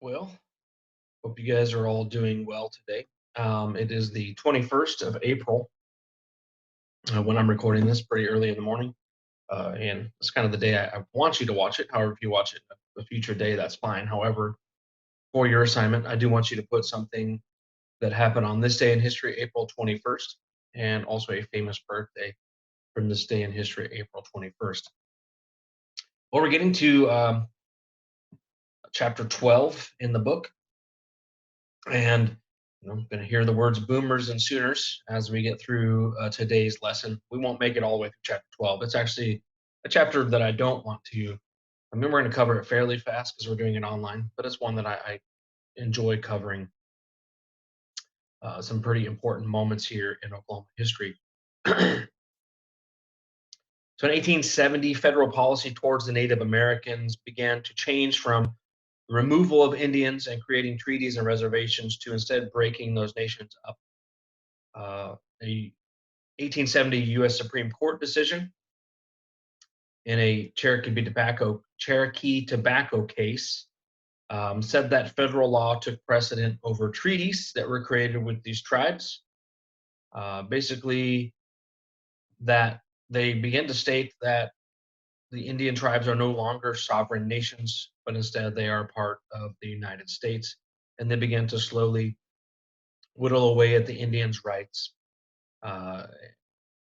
Well, hope you guys are all doing well today. It is the 21st of April when I'm recording this pretty early in the morning. And it's kind of the day I want you to watch it. However, if you watch it a future day, that's fine. However, for your assignment, I do want you to put something that happened on this day in history, April 21st, and also a famous birthday from this day in history, April 21st. Well, we're getting to chapter 12 in the book. And I'm going to hear the words boomers and sooners as we get through today's lesson. We won't make it all the way through chapter 12. It's actually a chapter that I don't want to. I mean, we're going to cover it fairly fast because we're doing it online, but it's one that I enjoy covering some pretty important moments here in Oklahoma history. So in 1870, federal policy towards the Native Americans began to change from the removal of Indians and creating treaties and reservations to instead breaking those nations up. The 1870 U.S. Supreme Court decision in a Cherokee tobacco case said that federal law took precedent over treaties that were created with these tribes. Basically, that they began to state that the Indian tribes are no longer sovereign nations, but instead they are part of the United States. And they began to slowly whittle away at the Indians' rights uh,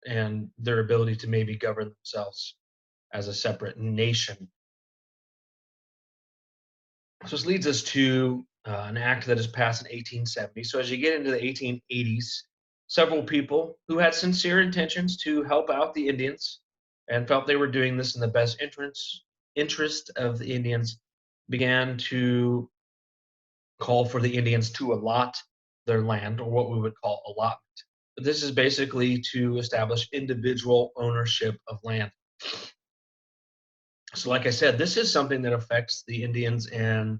and their ability to maybe govern themselves as a separate nation. So this leads us to an act that is passed in 1870. So as you get into the 1880s, several people who had sincere intentions to help out the Indians and felt they were doing this in the best interest of the Indians began to call for the Indians to allot their land, or what we would call allotment. But this is basically to establish individual ownership of land. So, like I said, this is something that affects the Indians and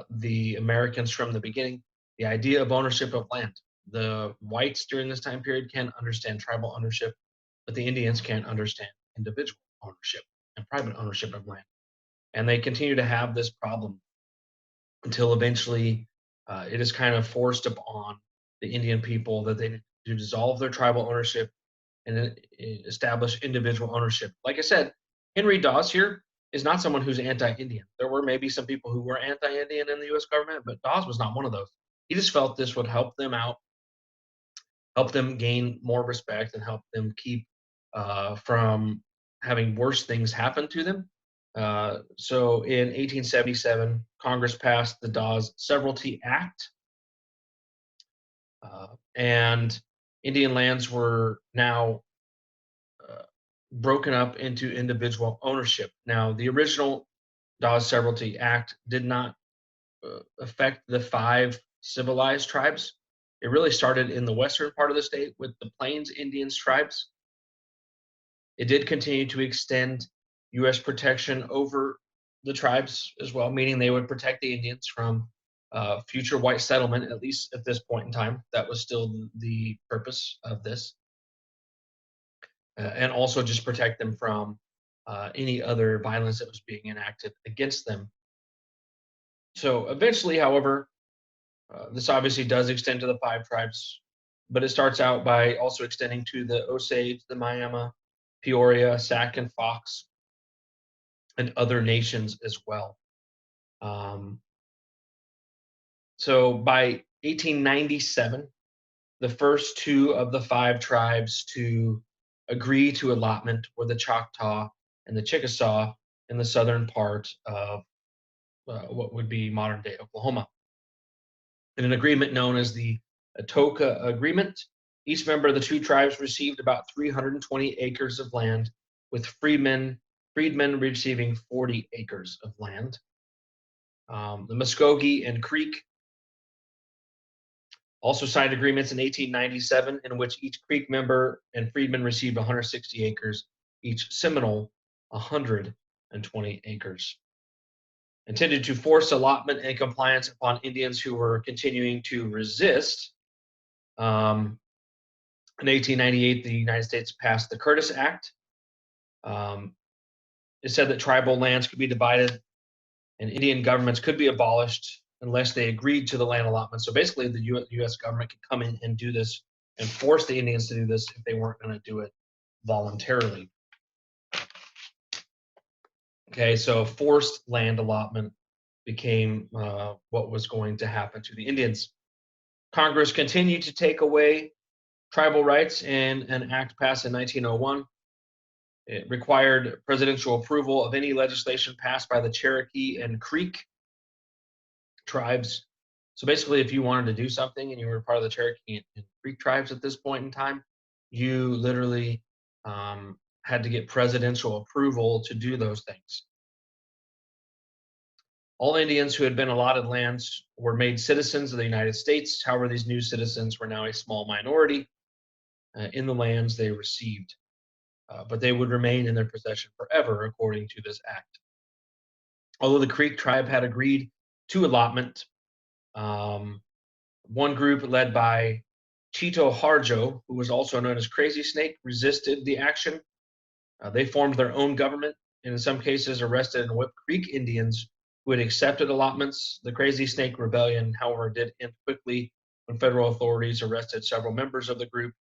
the Americans from the beginning. The idea of ownership of land. The whites during this time period can understand tribal ownership, but the Indians can't understand individual ownership and private ownership of land. And they continue to have this problem until eventually it is kind of forced upon the Indian people that they to dissolve their tribal ownership and establish individual ownership. Like I said, Henry Dawes here is not someone who's anti-Indian. There were maybe some people who were anti-Indian in the U.S. government, but Dawes was not one of those. He just felt this would help them out, help them gain more respect, and help them keep from having worse things happen to them. So in 1877, Congress passed the Dawes Severalty Act, and Indian lands were now broken up into individual ownership. Now, the original Dawes Severalty Act did not affect the five civilized tribes. It really started in the western part of the state with the Plains Indians tribes. It did continue to extend U.S. protection over the tribes as well, meaning they would protect the Indians from future white settlement, at least at this point in time. That was still the purpose of this. And also just protect them from any other violence that was being enacted against them. So eventually, however, this obviously does extend to the five tribes, but it starts out by also extending to the Osage, the Miami, Peoria, Sac, and Fox, and other nations as well. Um, so by 1897, the first two of the five tribes to agree to allotment were the Choctaw and the Chickasaw in the southern part of what would be modern day Oklahoma. In an agreement known as the Atoka Agreement, each member of the two tribes received about 320 acres of land, with freedmen receiving 40 acres of land. The Muskogee and Creek also signed agreements in 1897 in which each Creek member and freedman received 160 acres, each Seminole 120 acres. Intended to force allotment and compliance upon Indians who were continuing to resist. In 1898, the United States passed the Curtis Act. It said that tribal lands could be divided and Indian governments could be abolished unless they agreed to the land allotment. So basically, the U.S. government could come in and do this and force the Indians to do this if they weren't going to do it voluntarily. Okay, so forced land allotment became what was going to happen to the Indians. Congress continued to take away tribal rights in an act passed in 1901. It required presidential approval of any legislation passed by the Cherokee and Creek tribes. So basically, if you wanted to do something and you were part of the Cherokee and Creek tribes at this point in time, you literally had to get presidential approval to do those things. All Indians who had been allotted lands were made citizens of the United States. However, these new citizens were now a small minority in the lands they received, but they would remain in their possession forever, according to this act. Although the Creek tribe had agreed to allotment, one group led by Cheeto Harjo, who was also known as Crazy Snake, resisted the action. They formed their own government and in some cases arrested and whipped Creek Indians who had accepted allotments. The Crazy Snake Rebellion, however, did end quickly when federal authorities arrested several members of the group,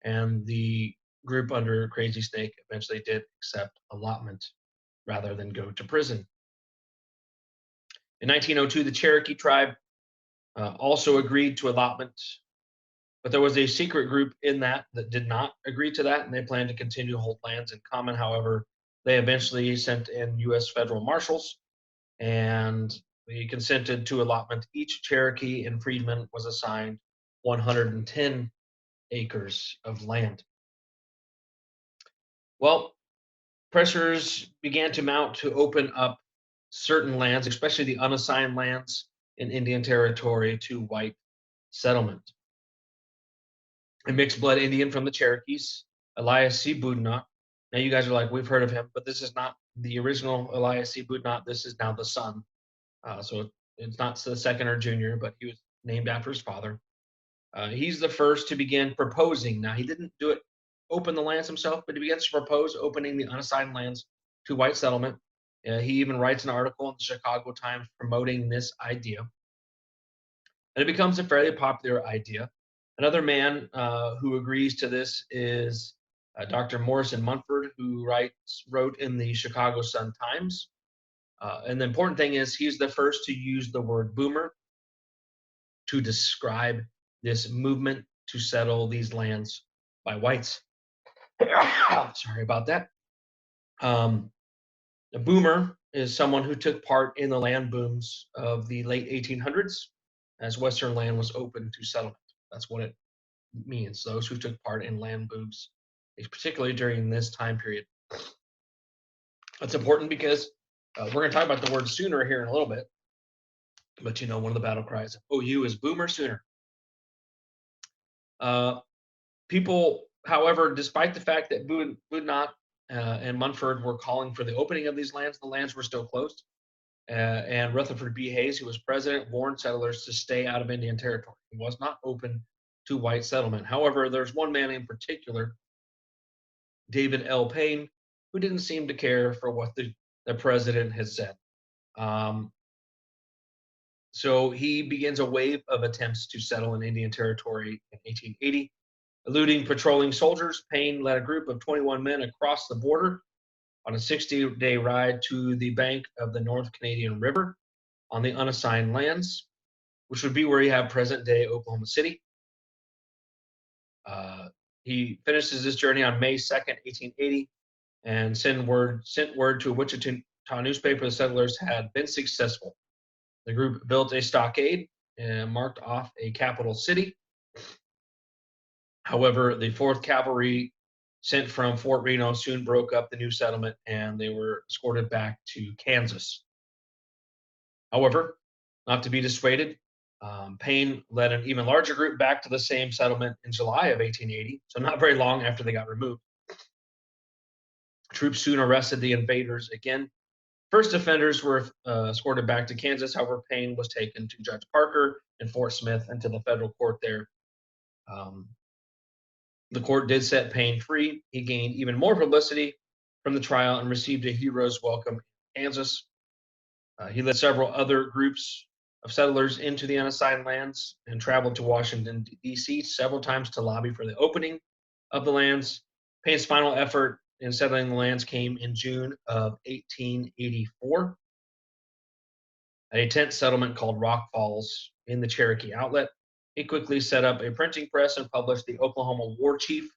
and the group under Crazy Snake eventually did accept allotment rather than go to prison. In 1902, the Cherokee tribe also agreed to allotment, but there was a secret group in that did not agree to that, and they planned to continue to hold lands in common. However, they eventually sent in U.S. federal marshals, and they consented to allotment. Each Cherokee and freedman was assigned 110 acres of land. Well, pressures began to mount to open up certain lands, especially the unassigned lands in Indian Territory, to white settlement. A mixed blood Indian from the Cherokees, Elias C. Boudinot. Now you guys are like, we've heard of him, but this is not the original Elias C. Boudinot. This is now the son. So it's not the second or junior, but he was named after his father. He's the first to begin proposing. Now he didn't do it, open the lands himself, but he begins to propose opening the unassigned lands to white settlement. He even writes an article in the Chicago Times promoting this idea. And it becomes a fairly popular idea. Another man who agrees to this is Dr. Morrison Munford, who wrote in the Chicago Sun-Times. And the important thing is he's the first to use the word boomer to describe this movement to settle these lands by whites. Sorry about that. A boomer is someone who took part in the land booms of the late 1800s as Western land was open to settlement. That's what it means, those who took part in land booms, particularly during this time period. That's important because we're going to talk about the word sooner here in a little bit. But you know, one of the battle cries of OU is boomer sooner. People, however, despite the fact that Boudinot and Munford were calling for the opening of these lands, the lands were still closed. And Rutherford B. Hayes, who was president, warned settlers to stay out of Indian Territory. It was not open to white settlement. However, there's one man in particular, David L. Payne, who didn't seem to care for what the president had said. So he begins a wave of attempts to settle in Indian Territory in 1880. Eluding patrolling soldiers, Payne led a group of 21 men across the border on a 60-day ride to the bank of the North Canadian River on the unassigned lands, which would be where you have present-day Oklahoma City. He finishes this journey on May 2nd, 1880, and sent word to a Wichita newspaper the settlers had been successful. The group built a stockade and marked off a capital city. However, the 4th Cavalry sent from Fort Reno soon broke up the new settlement, and they were escorted back to Kansas. However, not to be dissuaded, Payne led an even larger group back to the same settlement in July of 1880, so not very long after they got removed. Troops soon arrested the invaders again. First offenders were escorted back to Kansas. However, Payne was taken to Judge Parker in Fort Smith and to the federal court there. The court did set Payne free. He gained even more publicity from the trial and received a hero's welcome in Kansas. He led several other groups of settlers into the unassigned lands and traveled to Washington, D.C. several times to lobby for the opening of the lands. Payne's final effort in settling the lands came in June of 1884 at a tent settlement called Rock Falls in the Cherokee Outlet. He quickly set up a printing press and published the Oklahoma War Chief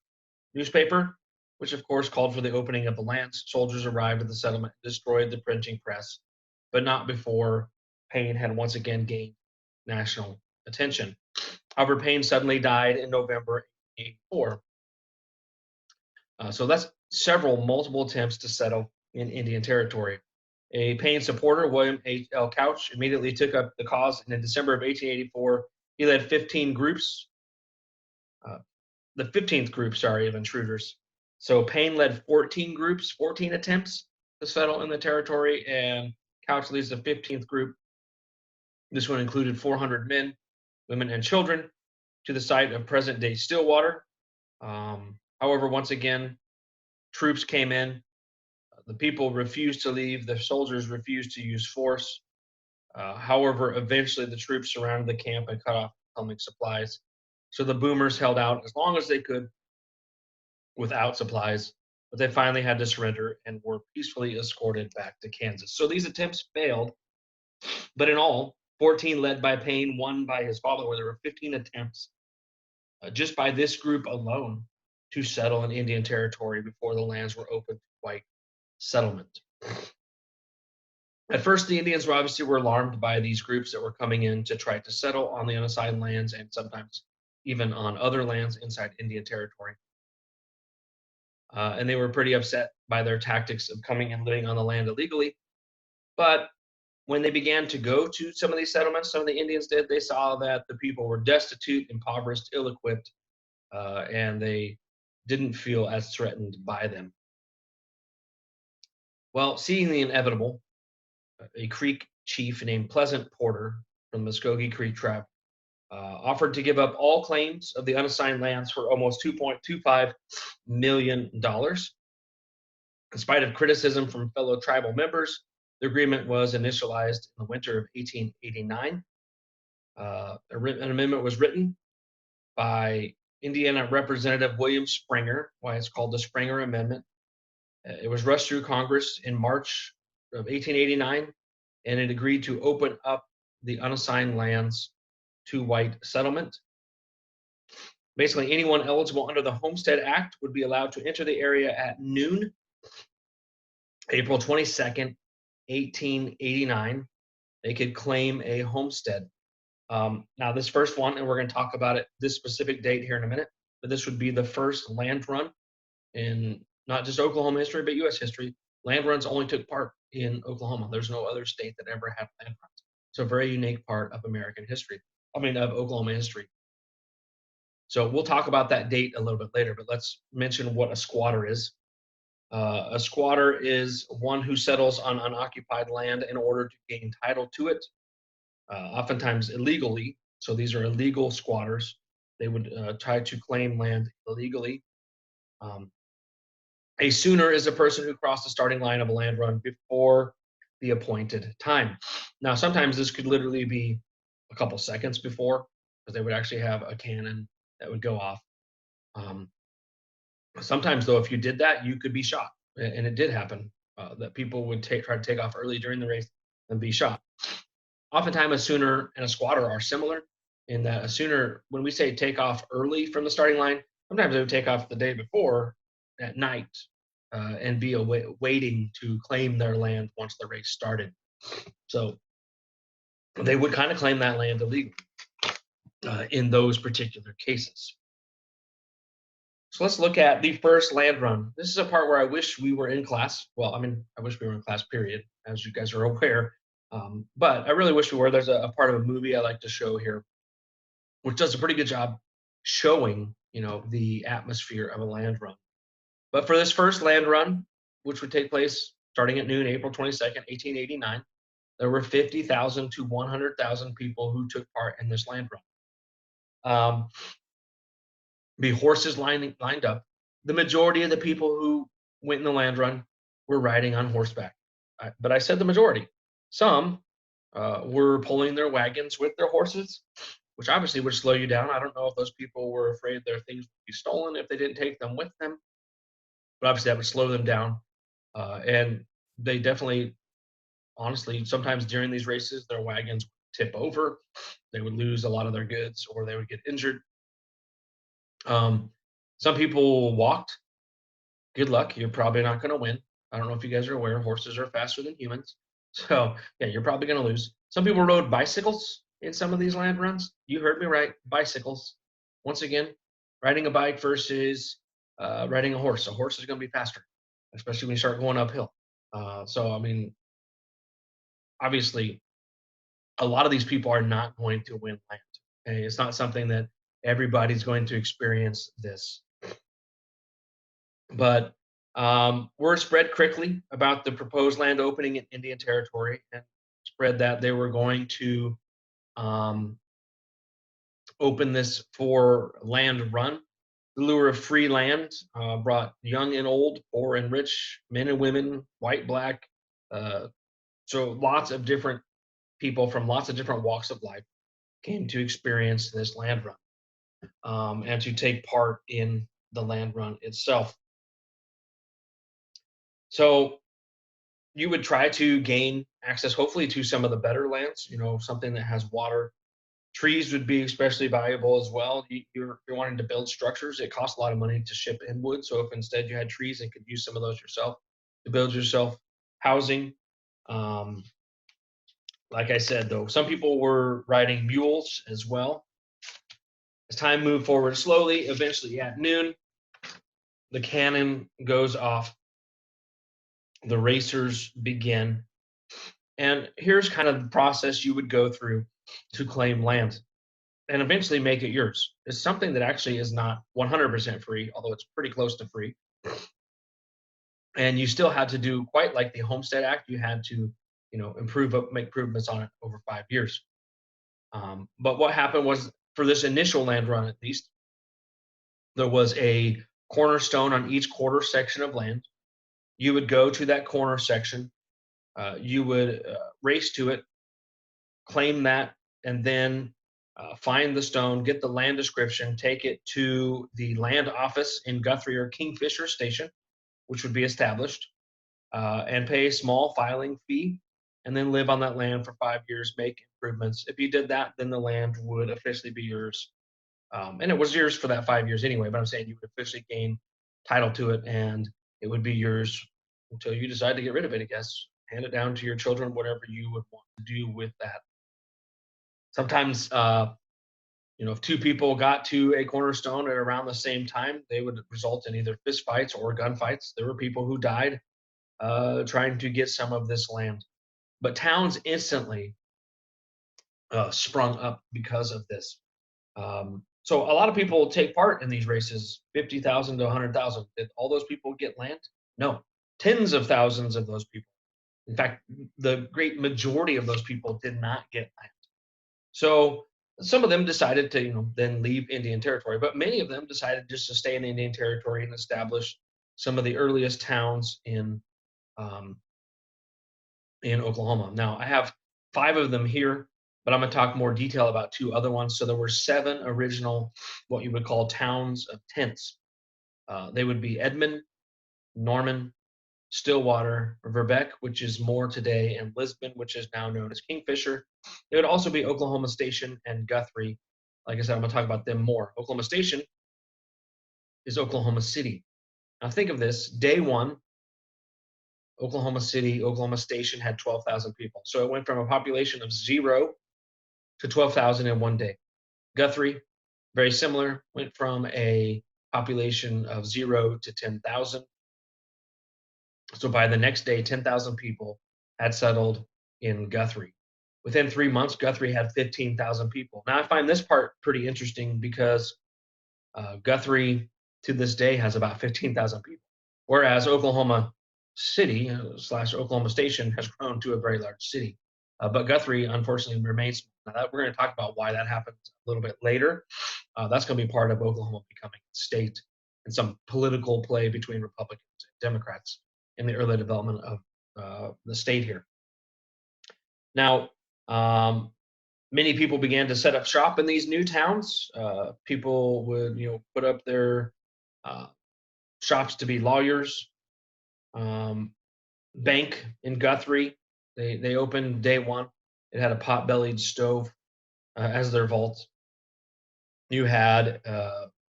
newspaper, which of course called for the opening of the lands. Soldiers arrived at the settlement and destroyed the printing press, but not before Payne had once again gained national attention. However, Payne suddenly died in November 1884. So that's multiple attempts to settle in Indian Territory. A Payne supporter, William H. L. Couch, immediately took up the cause, and in December of 1884, he led 15 groups, the 15th group, of intruders. So Payne led 14 groups, 14 attempts to settle in the territory, and Couch leads the 15th group. This one included 400 men, women, and children to the site of present-day Stillwater. However, once again, troops came in. The people refused to leave. The soldiers refused to use force. However, eventually the troops surrounded the camp and cut off incoming supplies. So the boomers held out as long as they could without supplies, but they finally had to surrender and were peacefully escorted back to Kansas. So these attempts failed, but in all, 14 led by Payne, one by his father, where there were 15 attempts just by this group alone to settle in Indian Territory before the lands were open to white settlement. At first, the Indians were alarmed by these groups that were coming in to try to settle on the unassigned lands and sometimes even on other lands inside Indian Territory. And they were pretty upset by their tactics of coming and living on the land illegally. But when they began to go to some of these settlements, some of the Indians did, they saw that the people were destitute, impoverished, ill-equipped, and they didn't feel as threatened by them. Well, seeing the inevitable, a Creek chief named Pleasant Porter from the Muskogee Creek tribe offered to give up all claims of the unassigned lands for almost $2.25 million. In spite of criticism from fellow tribal members, the agreement was initialized in the winter of 1889. An amendment was written by Indiana Representative William Springer, why it's called the Springer Amendment. It was rushed through Congress in March of 1889, and it agreed to open up the unassigned lands to white settlement. Basically, anyone eligible under the Homestead Act would be allowed to enter the area at noon, April 22nd, 1889. They could claim a homestead. Now, this first one, and we're going to talk about it, this specific date here in a minute, but this would be the first land run in not just Oklahoma history, but U.S. history. Land runs only took part in Oklahoma. There's no other state that ever had land runs. So a very unique part of American history. Of Oklahoma history. So we'll talk about that date a little bit later, but let's mention what a squatter is. A squatter is one who settles on unoccupied land in order to gain title to it, oftentimes illegally. So these are illegal squatters. They would try to claim land illegally. A sooner is a person who crossed the starting line of a land run before the appointed time. Now, sometimes this could literally be a couple seconds before, because they would actually have a cannon that would go off. Sometimes, though, if you did that, you could be shot, and it did happen that people would try to take off early during the race and be shot. Oftentimes, a sooner and a squatter are similar in that a sooner, when we say take off early from the starting line, sometimes they would take off the day before at night and be waiting to claim their land once the race started. So they would kind of claim that land illegally in those particular cases. So let's look at the first land run. This is a part where I wish we were in class. Well, I wish we were in class, period, as you guys are aware. But I really wish we were. There's a part of a movie I like to show here, which does a pretty good job showing, the atmosphere of a land run. But for this first land run, which would take place starting at noon, April 22nd, 1889, there were 50,000 to 100,000 people who took part in this land run. The horses lined up. The majority of the people who went in the land run were riding on horseback. But I said the majority. Some were pulling their wagons with their horses, which obviously would slow you down. I don't know if those people were afraid their things would be stolen if they didn't take them with them, but obviously that would slow them down. And they definitely, honestly, sometimes during these races, their wagons would tip over. They would lose a lot of their goods or they would get injured. Um, some people walked. Good luck. You're probably not going to win. I don't know if you guys are aware, horses are faster than humans. So, yeah, you're probably going to lose. Some people rode bicycles in some of these land runs. You heard me right. Bicycles. Once again, riding a bike versus riding a horse. A horse is going to be faster, especially when you start going uphill. So, I mean, obviously, a lot of these people are not going to win land. Okay? It's not something that everybody's going to experience this. But word spread quickly about the proposed land opening in Indian Territory, and spread that they were going to um, open this for land run. The lure of free land brought young and old, poor and rich, men and women, white, black. Uh, so lots of different people from lots of different walks of life came to experience this land run and to take part in the land run itself. So you would try to gain access, hopefully, to some of the better lands, something that has water. Trees would be especially valuable as well. You're wanting to build structures. It costs a lot of money to ship in wood. So if instead you had trees and could use some of those yourself to build yourself housing. Um, like I said, though, some people were riding mules as well. As time moved forward slowly, eventually at noon, the cannon goes off. The racers begin. And here's kind of the process you would go through to claim land and eventually make it yours. It's something that actually is not 100% free, although it's pretty close to free. And you still had to do quite like the Homestead Act. You had to, make improvements on it over 5 years. But what happened was for this initial land run, at least, there was a cornerstone on each quarter section of land. You would go to that corner section. You would race to it, claim that, and then find the stone, get the land description, take it to the land office in Guthrie or Kingfisher Station, which would be established, and pay a small filing fee, and then live on that land for 5 years, make improvements. If you did that, then the land would officially be yours. And it was yours for that 5 years anyway, but I'm saying you would officially gain title to it and it would be yours until you decide to get rid of it, I guess. Hand it down to your children, whatever you would want to do with that. Sometimes, if two people got to a cornerstone at around the same time, they would result in either fist fights or gunfights. There were people who died trying to get some of this land. But towns instantly sprung up because of this. So a lot of people take part in these races, 50,000 to 100,000. Did all those people get land? No, tens of thousands of those people. In fact, the great majority of those people did not get land. So some of them decided to, then leave Indian Territory, but many of them decided just to stay in Indian Territory and establish some of the earliest towns um, in Oklahoma. Now, I have 5 of them here, but I'm going to talk more detail about 2 other ones. So there were 7 original, what you would call towns of tents. They would be Edmond, Norman, Stillwater, Verbeck, which is more today, and Lisbon, which is now known as Kingfisher. It would also be Oklahoma Station and Guthrie. Like I said, I'm going to talk about them more. Oklahoma Station is Oklahoma City. Now think of this, day one, Oklahoma City, Oklahoma Station had 12,000 people. So it went from a population of 0 to 12,000 in one day. Guthrie, very similar, went from a population of 0 to 10,000. So by the next day, 10,000 people had settled in Guthrie. Within 3 months, Guthrie had 15,000 people. Now, I find this part pretty interesting because Guthrie to this day has about 15,000 people, whereas Oklahoma City slash Oklahoma Station has grown to a very large city. But Guthrie, unfortunately, remains. Now we're going to talk about why that happens a little bit later. That's going to be part of Oklahoma becoming a state and some political play between Republicans and Democrats in the early development of the state here. Now, Um, Many people began to set up shop in these new towns. People would, put up their uh, shops to be lawyers. Um, Bank in Guthrie, they opened day one. It had a pot-bellied stove as their vault. You had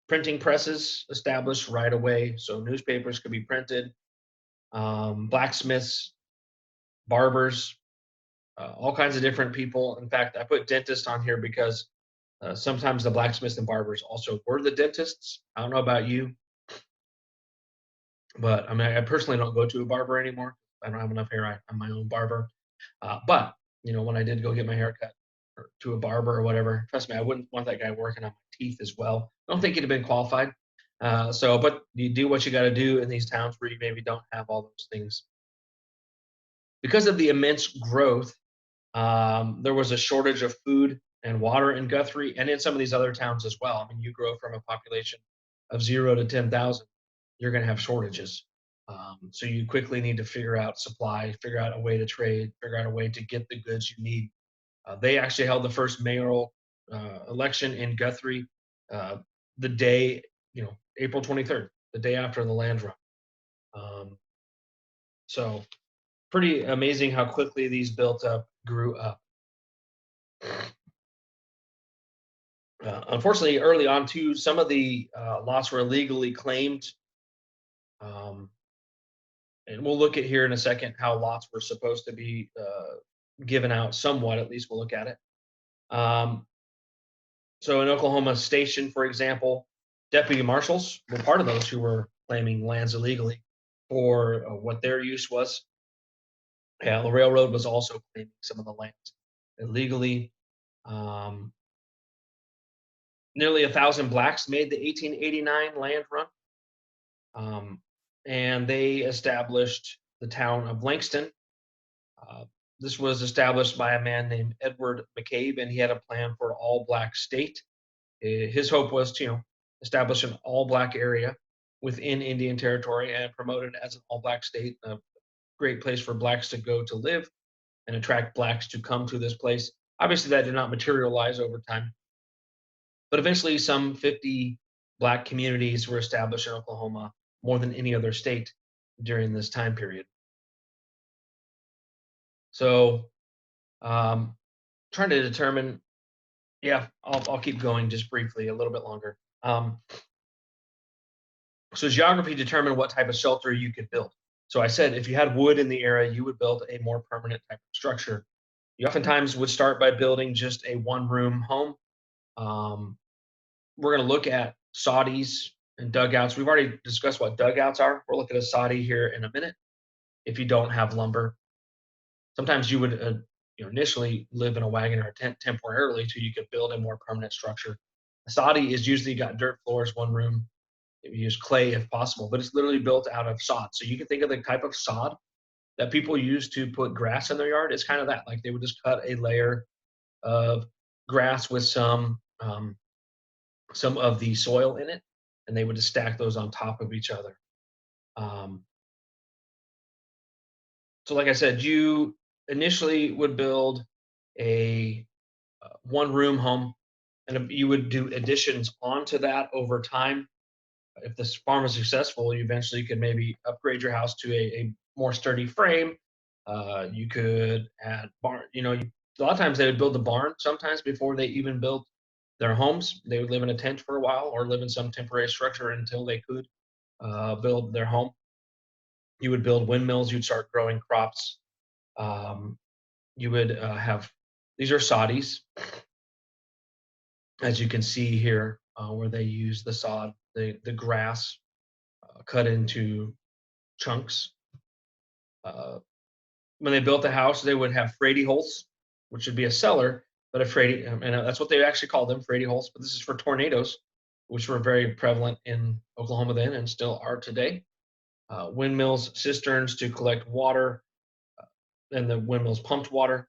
printing presses established right away, so newspapers could be printed. Blacksmiths, barbers, all kinds of different people. In fact, I put dentist on here because sometimes the blacksmiths and barbers also were the dentists. I don't know about you, but I mean, I personally don't go to a barber anymore. I don't have enough hair. I'm my own barber. But when I did go get my hair cut or to a barber or whatever, trust me, I wouldn't want that guy working on my teeth as well. I don't think he'd have been qualified. But you do what you got to do in these towns where you maybe don't have all those things. Because of the immense growth, there was a shortage of food and water in Guthrie and in some of these other towns as well. I mean, you grow from a population of 0 to 10,000, you're going to have shortages. So you quickly need to figure out supply, figure out a way to trade, figure out a way to get the goods you need. They actually held the first mayoral election in Guthrie uh, the day, April 23rd, the day after the land run. Um, so pretty amazing how quickly these built up, grew up. Unfortunately, early on too, some of the lots were illegally claimed. Um, and we'll look at here in a second how lots were supposed to be given out somewhat. At least we'll look at it. Um, so in Oklahoma Station, for example, deputy marshals were part of those who were claiming lands illegally for what their use was. Yeah, the railroad was also claiming some of the lands illegally. Um, Nearly 1,000 blacks made the 1889 land run. Um, and they established the town of Langston. Uh, this was established by a man named Edward McCabe, and he had a plan for all black state. His hope was to, establish an all black area within Indian Territory and promote it as an all black state, a great place for blacks to go to live and attract blacks to come to this place. Obviously, that did not materialize over time, but eventually, some 50 black communities were established in Oklahoma, more than any other state during this time period. So, trying to determine, yeah, I'll keep going just briefly, a little bit longer. So, geography determined what type of shelter you could build. So, I said if you had wood in the area, you would build a more permanent type of structure. You oftentimes would start by building just a one-room home. Um, we're going to look at soddies and dugouts. We've already discussed what dugouts are. We'll look at a soddy here in a minute. If you don't have lumber, sometimes you would initially live in a wagon or a tent temporarily till you could build a more permanent structure. A soddy is usually got dirt floors, one room. You use clay if possible, but it's literally built out of sod. So you can think of the type of sod that people use to put grass in their yard. It's kind of that. Like they would just cut a layer of grass with some of the soil in it, and they would just stack those on top of each other. Um, so, like I said, you initially would build a one room home, and you would do additions onto that over time. If this farm is successful, you eventually could maybe upgrade your house to a more sturdy frame. You could add barn. A lot of times they would build the barn sometimes before they even built their homes. They would live in a tent for a while or live in some temporary structure until they could build their home. You would build windmills. You'd start growing crops. Um, you would have these are soddies, as you can see here, where they use the sod, the grass cut into chunks. Uh, when they built the house, they would have Frady holes, which would be a cellar, but a Frady, and that's what they actually called them, Frady holes. But this is for tornadoes, which were very prevalent in Oklahoma then and still are today. Windmills, cisterns to collect water, and the windmills pumped water.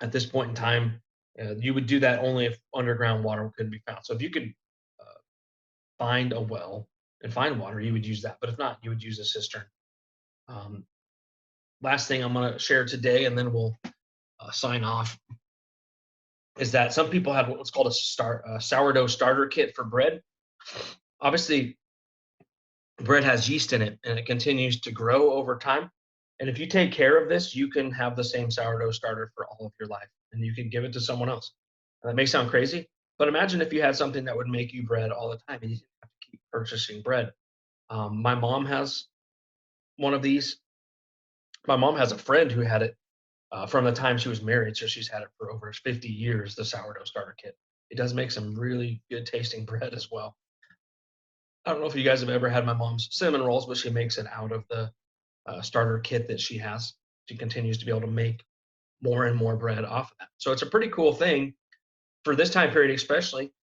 At this point in time, you would do that only if underground water could be found. So if you could uh, find a well and find water, you would use that. But if not, you would use a cistern. Um, Last thing I'm going to share today, and then we'll sign off is that some people have what's called a sourdough starter kit for bread. Obviously, bread has yeast in it and it continues to grow over time. And if you take care of this, you can have the same sourdough starter for all of your life and you can give it to someone else. And that may sound crazy, but imagine if you had something that would make you bread all the time and you didn't have to keep purchasing bread. My mom has one of these. My mom has a friend who had it from the time she was married. So she's had it for over 50 years, the sourdough starter kit. It does make some really good tasting bread as well. I don't know if you guys have ever had my mom's cinnamon rolls, but she makes it out of the starter kit that she has. She continues to be able to make more and more bread off of that. So it's a pretty cool thing for this time period, especially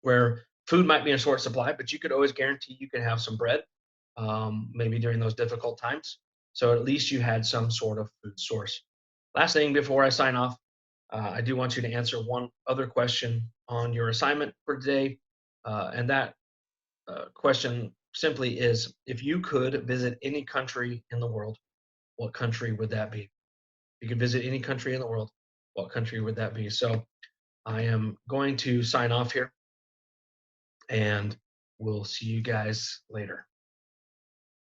where food might be in short supply, but you could always guarantee you can have some bread, maybe during those difficult times. So at least you had some sort of food source. Last thing before I sign off, I do want you to answer one other question on your assignment for today. And that question simply is, if you could visit any country in the world, what country would that be? You could visit any country in the world, what country would that be? So I am going to sign off here and we'll see you guys later.